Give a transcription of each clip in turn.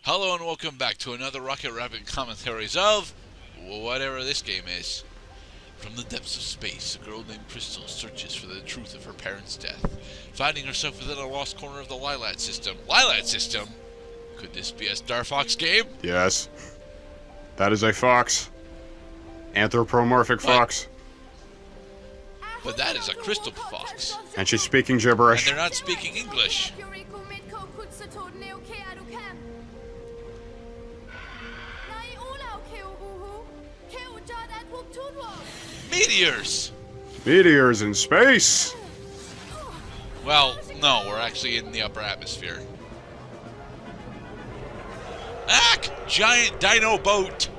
Hello and welcome back to another Rocket Rabbit commentaries of whatever this game is. From the depths of space, a girl named Crystal searches for the truth of her parents' death, finding herself within a lost corner of the Lilat system. Lilat system? Could this be a Starfox game? Yes. That is a fox. Anthropomorphic fox. But that is a crystal fox. And she's speaking gibberish. And they're not speaking English. Meteors! Meteors in space! Well, no, we're actually in the upper atmosphere. Ack! Giant dino boat!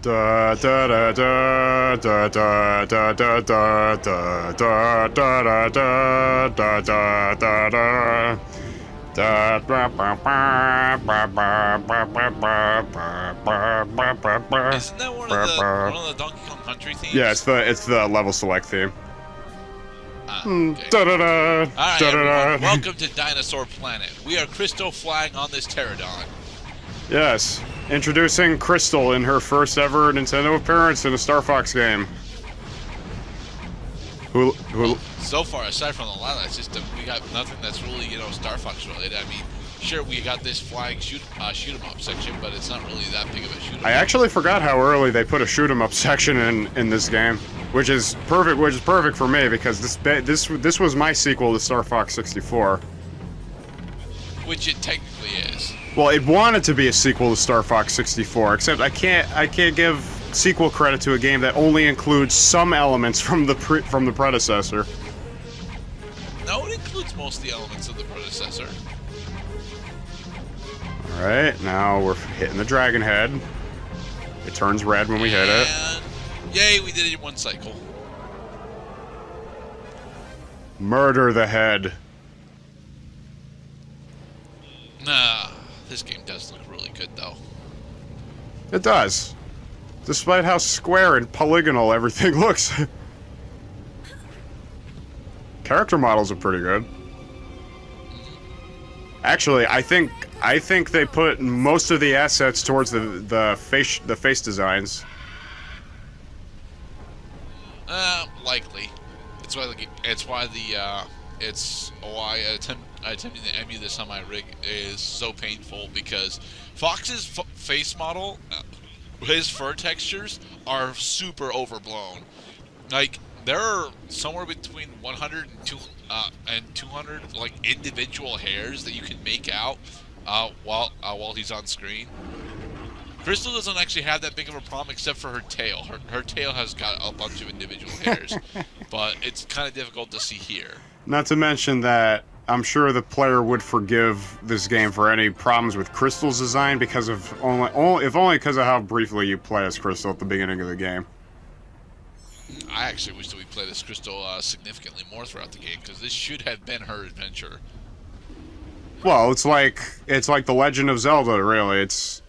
Da da da da da da da da da da da da da da da da da. Isn't that one of the Donkey Kong Country themes? Yeah, it's the level select theme. Okay. Da da da. Alright, everyone, welcome to Dinosaur Planet. We are Crystal flying on this pterodon. Yes, introducing Crystal in her first ever Nintendo appearance in a Star Fox game. Well, so far, aside from the Lilat system, we got nothing that's really, Star Fox related. I mean, sure, we got this flying shoot 'em up section, but it's not really that big of a shoot 'em up. I actually forgot how early they put a shoot 'em up section in this game, which is perfect. Which is perfect for me because this was my sequel to Star Fox 64. Which it technically is. Well, it wanted to be a sequel to Star Fox 64, except I can't give sequel credit to a game that only includes some elements from the predecessor. No, it includes most of the elements of the predecessor. All right, now we're hitting the dragon head. It turns red when we hit it. Yay, we did it in one cycle. Murder the head. Nah, this game does look really good, though. It does. Despite how square and polygonal everything looks. Character models are pretty good. Actually, I think they put most of the assets towards the face designs. Likely. It's why I attempting to emulate this on my rig is so painful because Fox's face model, his fur textures are super overblown. Like, there are somewhere between 100 and 200 like individual hairs that you can make out while he's on screen. Crystal doesn't actually have that big of a problem except for her tail. Her tail has got a bunch of individual hairs, but it's kind of difficult to see here. Not to mention that I'm sure the player would forgive this game for any problems with Crystal's design because of only because of how briefly you play as Crystal at the beginning of the game. I actually wish that we played as Crystal significantly more throughout the game because this should have been her adventure. Well, it's like the Legend of Zelda, really. It's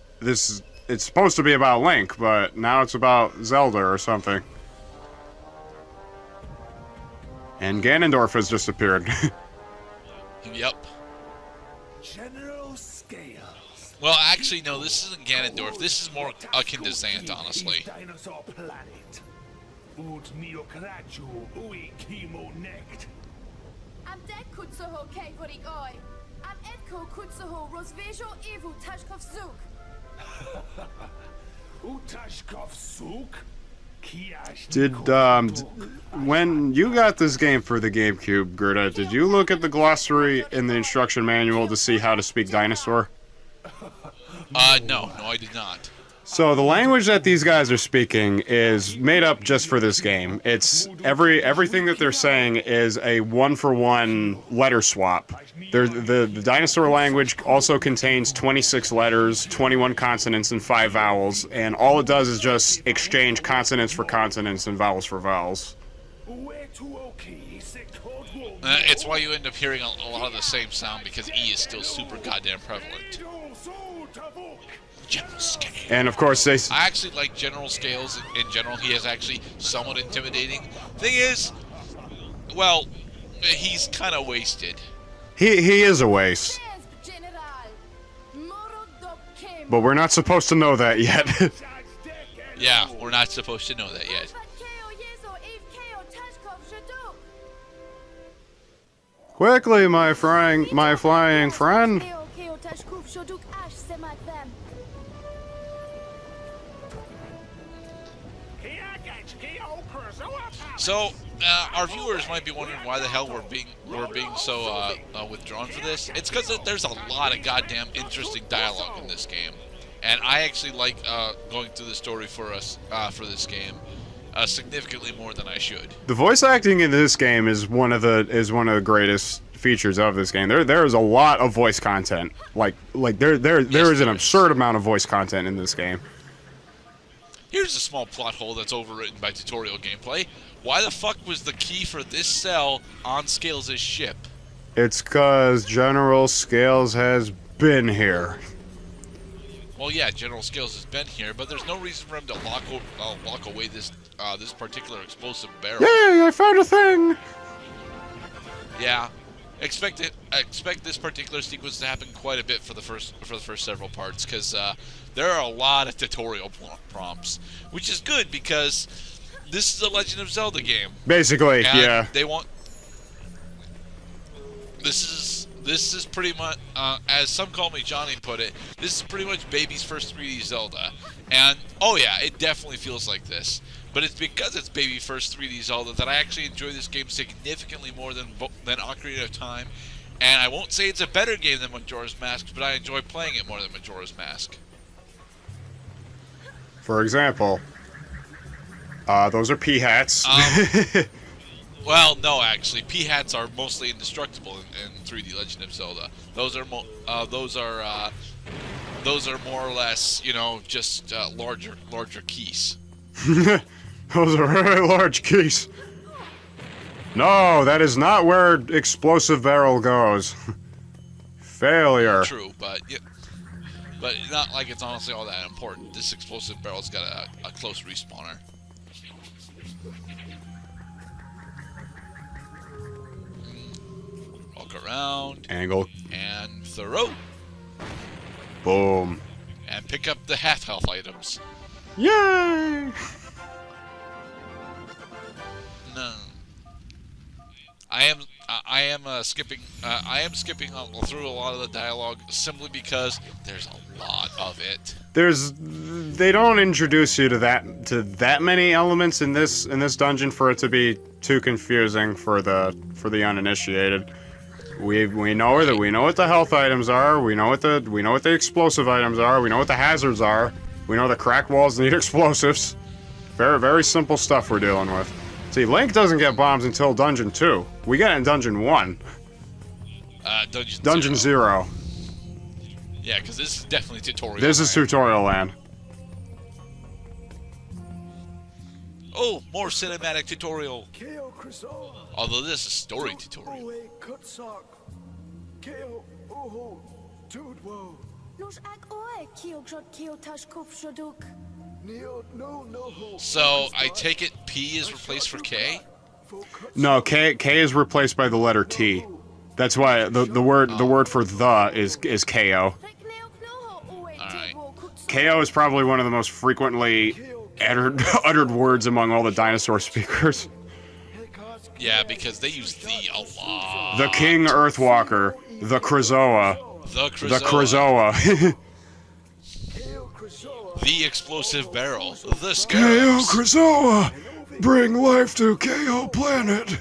supposed to be about Link, but now it's about Zelda or something. And Ganondorf has just appeared. Yep. General scales. Well, actually, no, this isn't Ganondorf. This is more akin to Zant, honestly. Dinosaur planet. Ut neokrachu ui kimo nekt. Am dek kutsuho kejvorik oi. Am etko kutsuho rozvejo evu tashkov zuk. Utashkov suk. When you got this game for the GameCube, Gerda, did you look at the glossary in the instruction manual to see how to speak dinosaur? No, I did not. So the language that these guys are speaking is made up just for this game. It's everything that they're saying is a one-for-one letter swap. The dinosaur language also contains 26 letters, 21 consonants, and 5 vowels, and all it does is just exchange consonants for consonants and vowels for vowels. It's why you end up hearing a lot of the same sound because E is still super goddamn prevalent. General scale. And of course they... I actually like General Scales in general. He is actually somewhat intimidating. Thing is, well, he's kind of wasted. He is a waste. But we're not supposed to know that yet. Yeah, we're not supposed to know that yet. Quickly, my flying friend. So, our viewers might be wondering why the hell we're being so withdrawn for this. It's because there's a lot of goddamn interesting dialogue in this game, and I actually like going through the story for us for this game significantly more than I should. The voice acting in this game is one of the greatest features of this game. There is a lot of voice content. Like there is an absurd amount of voice content in this game. Here's a small plot hole that's overwritten by tutorial gameplay. Why the fuck was the key for this cell on Scales' ship? It's cause General Scales has been here. Well, yeah, General Scales has been here, but there's no reason for him to lock away this particular explosive barrel. Yay! I found a thing. Yeah, expect this particular sequence to happen quite a bit for the first several parts, because there are a lot of tutorial prompts, which is good because this is a Legend of Zelda game. Basically, and yeah. They want. This is pretty much, as Some Call Me Johnny put it, this is pretty much baby's first 3D Zelda. And, oh yeah, it definitely feels like this. But it's because it's baby's first 3D Zelda that I actually enjoy this game significantly more than Ocarina of Time. And I won't say it's a better game than Majora's Mask, but I enjoy playing it more than Majora's Mask. For example, those are pea hats. Well, no, actually, pea hats are mostly indestructible in 3D Legend of Zelda. Those are more or less, you know, just larger keys. Those are very large keys. No, that is not where explosive barrel goes. Failure. True, but not like it's honestly all that important. This explosive barrel's got a close respawner. Walk around. Angle. And throw. Boom. And pick up the half health items. Yay! No. I am skipping through a lot of the dialogue simply because there's a lot of it. They don't introduce you to that many elements in this dungeon for it to be too confusing for the uninitiated. We know what the health items are. We know what the explosive items are. We know what the hazards are. We know the crack walls need explosives. Very, very simple stuff we're dealing with. See, Link doesn't get bombs until Dungeon 2. We get it in Dungeon 1. Dungeon 0. Yeah, because this is definitely tutorial. This is tutorial land. Oh, more cinematic tutorial. Although this is story tutorial. So, I take it P is replaced for K? No, K is replaced by the letter T. That's why the word for the is KO. Alright. KO is probably one of the most frequently uttered words among all the dinosaur speakers. Yeah, because they use the a lot. The King Earthwalker, the Krazoa. The Krazoa. The explosive barrel. The KO Scarabs. Krazoa! Bring life to KO Planet!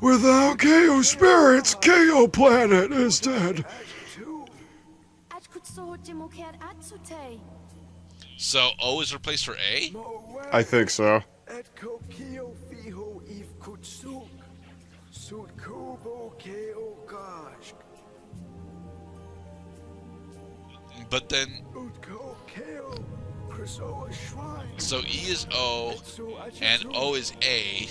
Without KO spirits, KO Planet is dead. So O is replaced for A? I think so. But then... So E is O, and O is A.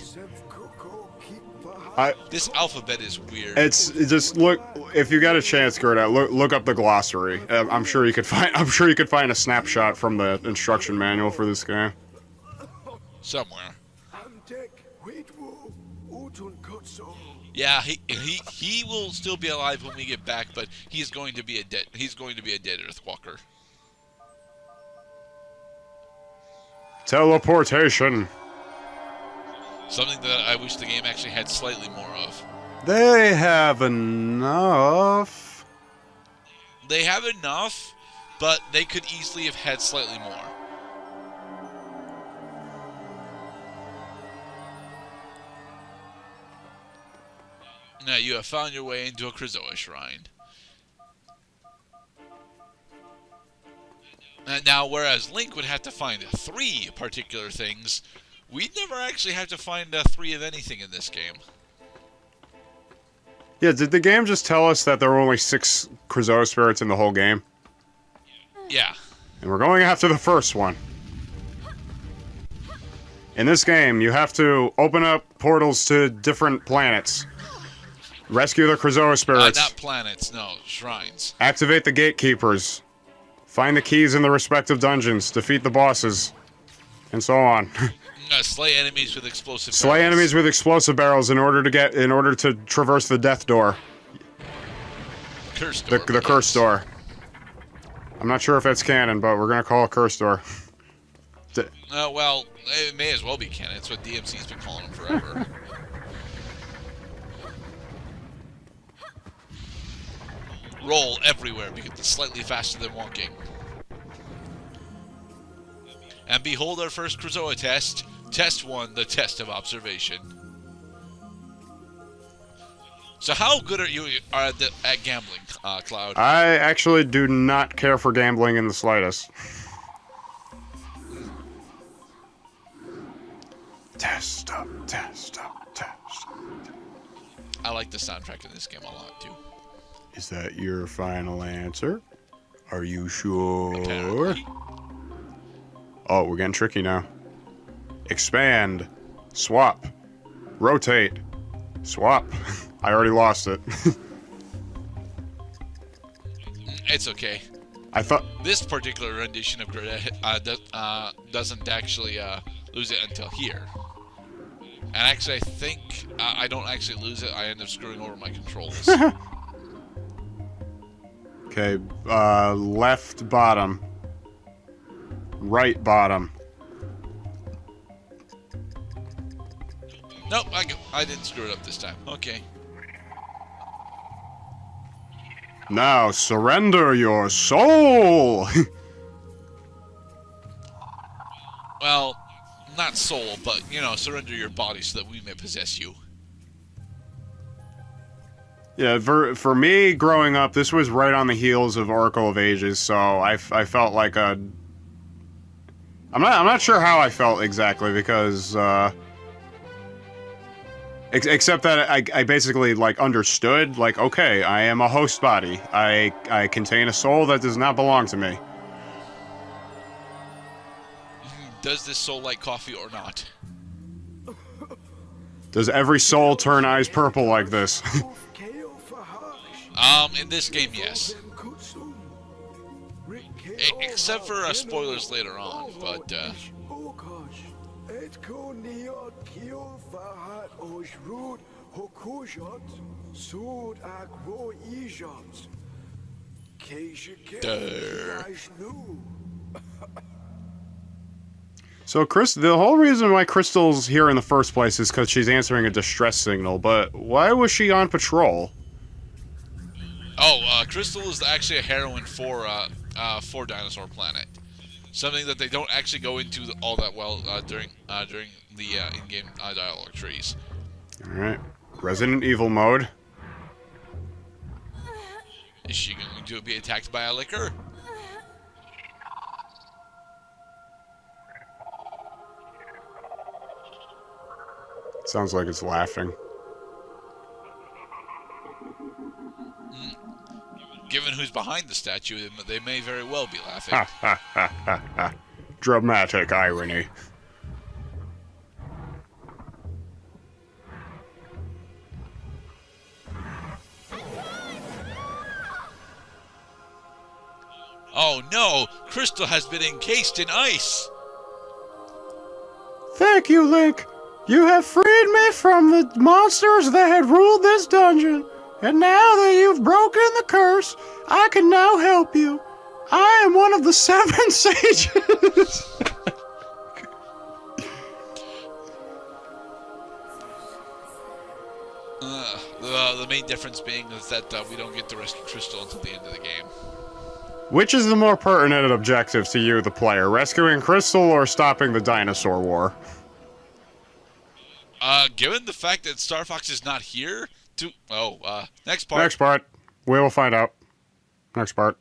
This alphabet is weird. It's just look. If you got a chance, Gerda, look up the glossary. I'm sure you could find a snapshot from the instruction manual for this game. Somewhere. Yeah, he will still be alive when we get back, but he's going to be a dead Earthwalker. Teleportation. Something that I wish the game actually had slightly more of. They have enough. They have enough, but they could easily have had slightly more. Now you have found your way into a Krazoa shrine. Now, whereas Link would have to find 3 particular things, we'd never actually have to find 3 of anything in this game. Yeah, did the game just tell us that there were only 6 Krazoa spirits in the whole game? Yeah. And we're going after the first one. In this game, you have to open up portals to different planets. Rescue the Krazoa spirits. Not planets, no. Shrines. Activate the gatekeepers. Find the keys in the respective dungeons. Defeat the bosses. And so on. Slay enemies with explosive barrels. Slay enemies with explosive barrels in order to traverse the death door. Curse door. The curse door. I'm not sure if that's canon, but we're gonna call it curse door. Well, it may as well be canon. It's what DMC's been calling them forever. Roll everywhere because it's slightly faster than walking. And behold our first Krazoa test. Test 1, the test of observation. So how good are you at gambling, Cloud? I actually do not care for gambling in the slightest. Test up, test up, test up. I like the soundtrack in this game a lot, too. Is that your final answer? Are you sure? Apparently. Oh, we're getting tricky now. Expand. Swap. Rotate. Swap. I already lost it. It's okay. I thought... This particular rendition of Grid doesn't actually lose it until here. And actually, I think I don't actually lose it. I end up screwing over my controls. Okay, left bottom. Right bottom. Nope, I didn't screw it up this time. Okay. Now surrender your soul! Well, not soul, but, surrender your body so that we may possess you. Yeah, for me, growing up, this was right on the heels of Oracle of Ages, so I felt like a... I'm not sure how I felt exactly, because, except that I basically, understood, okay, I am a host body. I contain a soul that does not belong to me. Does this soul like coffee or not? Does every soul turn eyes purple like this? In this game, yes. Except for spoilers later on, but, So, the whole reason why Crystal's here in the first place is because she's answering a distress signal, but why was she on patrol? Oh, Crystal is actually a heroine for Dinosaur Planet. Something that they don't actually go into all that well during the in-game dialogue trees. Alright. Resident Evil mode. Is she going to be attacked by a licker? Sounds like it's laughing. Given who's behind the statue, they may very well be laughing. Ha ha ha ha ha. Dramatic irony. Oh no! Crystal has been encased in ice! Thank you, Link! You have freed me from the monsters that had ruled this dungeon, and now that you've broken the curse, I can now help you. I am one of the 7 sages. The main difference being is that we don't get to rescue Crystal until the end of the game. Which is the more pertinent objective to you, the player? Rescuing Crystal or stopping the dinosaur war? Given the fact that Starfox is not here, next part. Next part. We will find out. Next part.